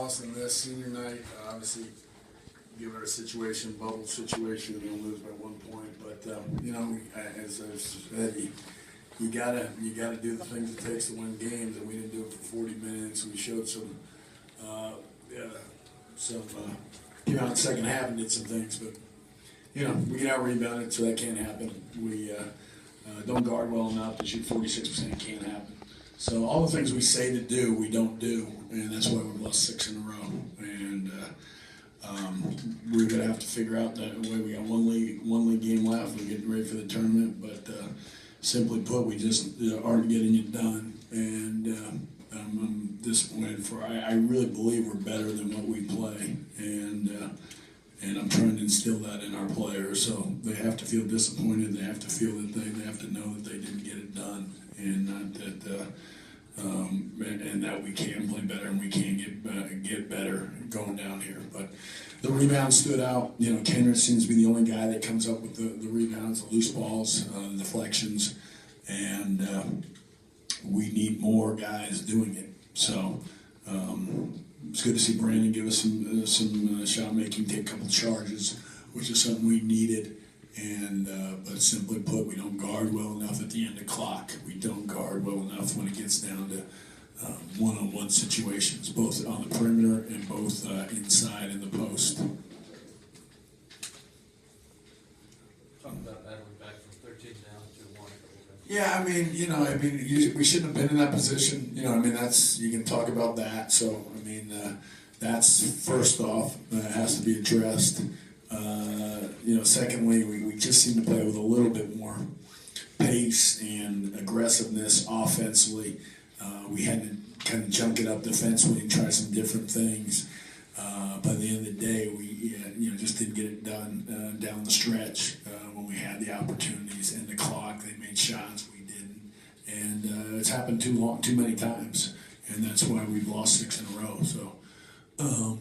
loss in this senior night. Obviously, given our situation, bubble situation, we're gonna lose by 1 point. But as I said, you gotta do the things it takes to win games, and we didn't do it for 40 minutes. We showed came out in the second half and did some things, but we get out rebounded, so that can't happen. We don't guard well enough to shoot 46%. Can't happen. So all the things we say to do, we don't do, and that's why we've lost 6 in a row. And we're gonna have to figure out that way. We got one league game left. We're getting ready for the tournament, but simply put, we just aren't getting it done. And I'm disappointed. I really believe we're better than what we play, and I'm trying to instill that in our players. So they have to feel disappointed. They have to feel that they have to know that they didn't get it done, and not that and that we can play better and we can get better going down here. But the rebounds stood out. Kendrick seems to be the only guy that comes up with the rebounds, the loose balls, the deflections, and we need more guys doing it. So it's good to see Brandon give us some shot making, take a couple charges, which is something we needed. And but simply put, we don't guard well enough at the end of clock. We don't guard well enough when it gets down to one-on-one situations, both on the perimeter and both inside in the post. Talking about that, we're back from 13 down to 1. Yeah, we shouldn't have been in that position. That's, you can talk about that. So, that's first off, has to be addressed. Secondly, we just seem to play with a little bit more pace and aggressiveness offensively. We had to kind of junk it up defensively and try some different things. By the end of the day, we just didn't get it done down the stretch when we had the opportunities and the clock. They made shots, we didn't, and it's happened too many times, and that's why we've lost 6 in a row. So.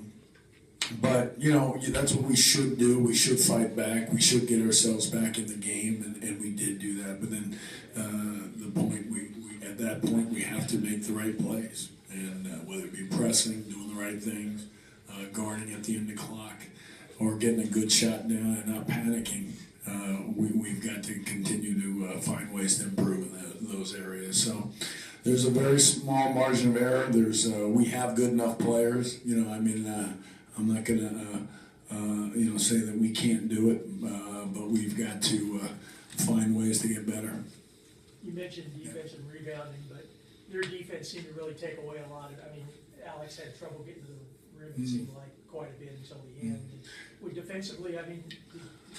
But that's what we should do. We should fight back. We should get ourselves back in the game, and we did do that. But then at that point we have to make the right plays, and whether it be pressing, doing the right things, guarding at the end of the clock, or getting a good shot down and not panicking. We've got to continue to find ways to improve in those areas. So. There's a very small margin of error. We have good enough players. I'm not going to say that we can't do it, but we've got to find ways to get better. You mentioned defense and rebounding, but your defense seemed to really take away a lot of. Alex had trouble getting to the rim. It seemed like quite a bit until the end. Defensively,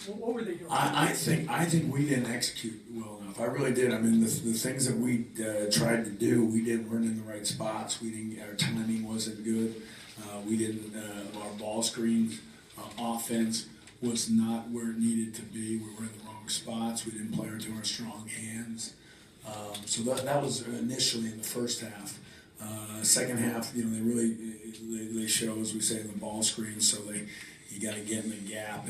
what were they doing? I think we didn't execute well enough. I really did. The things that we tried to do, we weren't in the right spots. Our timing wasn't good. We didn't. Our ball screens offense was not where it needed to be. We were in the wrong spots. We didn't play to our strong hands. So that was initially in the first half. Second half, they show, as we say, in the ball screen. So you got to get in the gap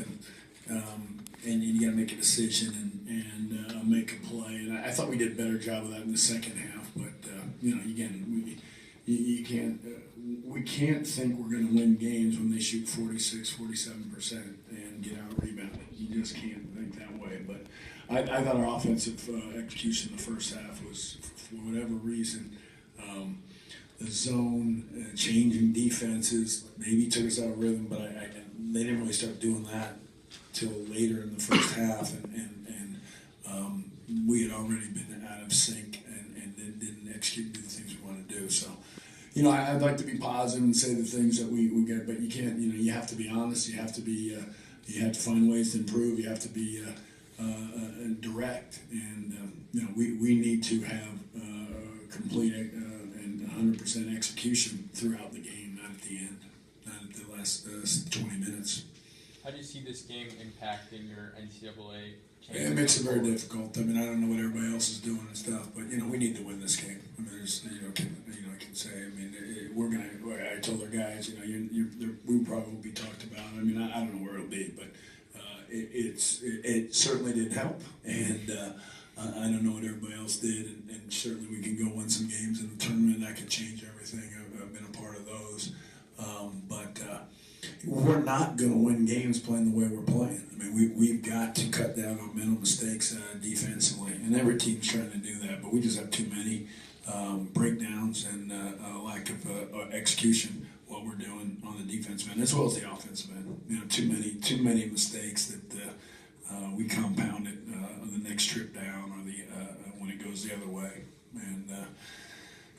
and you got to make a decision and make a play. And I thought we did a better job of that in the second half. But again, we can't think we're going to win games when they shoot 46, 47% and get out rebounded. You just can't think that way. But I thought our offensive execution in the first half was, for whatever reason, the zone, changing defenses, maybe took us out of rhythm, but they didn't really start doing that till later in the first half, and we had already been out of sync and didn't execute the things we want to do. So, I'd like to be positive and say the things that we get, but you can't. You have to be honest. You have to be. You have to find ways to improve. You have to be direct, and we need to have complete and 100% execution throughout the game, not at the end, not at the last 20 minutes. How do you see this game impacting your NCAA? It makes it very difficult. I don't know what everybody else is doing and stuff, but we need to win this game. There's I can say. We're gonna. I told our guys, we probably will be talked about. I don't know where it'll be, but it certainly didn't help, and I don't know what everybody else did, and certainly we can go win some games in the tournament. That could change everything. I've been a part of those. we're not going to win games playing the way we're playing. I mean, we've got to cut down on mental mistakes defensively, and every team's trying to do that, but we just have too many breakdowns and a lack of execution what we're doing on the defensive end as well as the offensive end. You know, too many mistakes that we compound it on the next trip down or when it goes the other way. And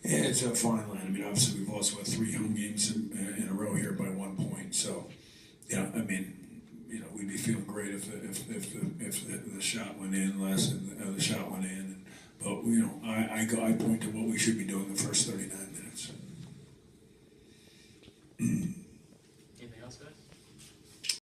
it's a fine line. I mean, obviously we've lost 3 home games in a row here by 1 point. So, you know, I mean, you know, we'd be feeling great if the shot went in less and the shot went in. But you know, I point to what we should be doing the first 39 minutes.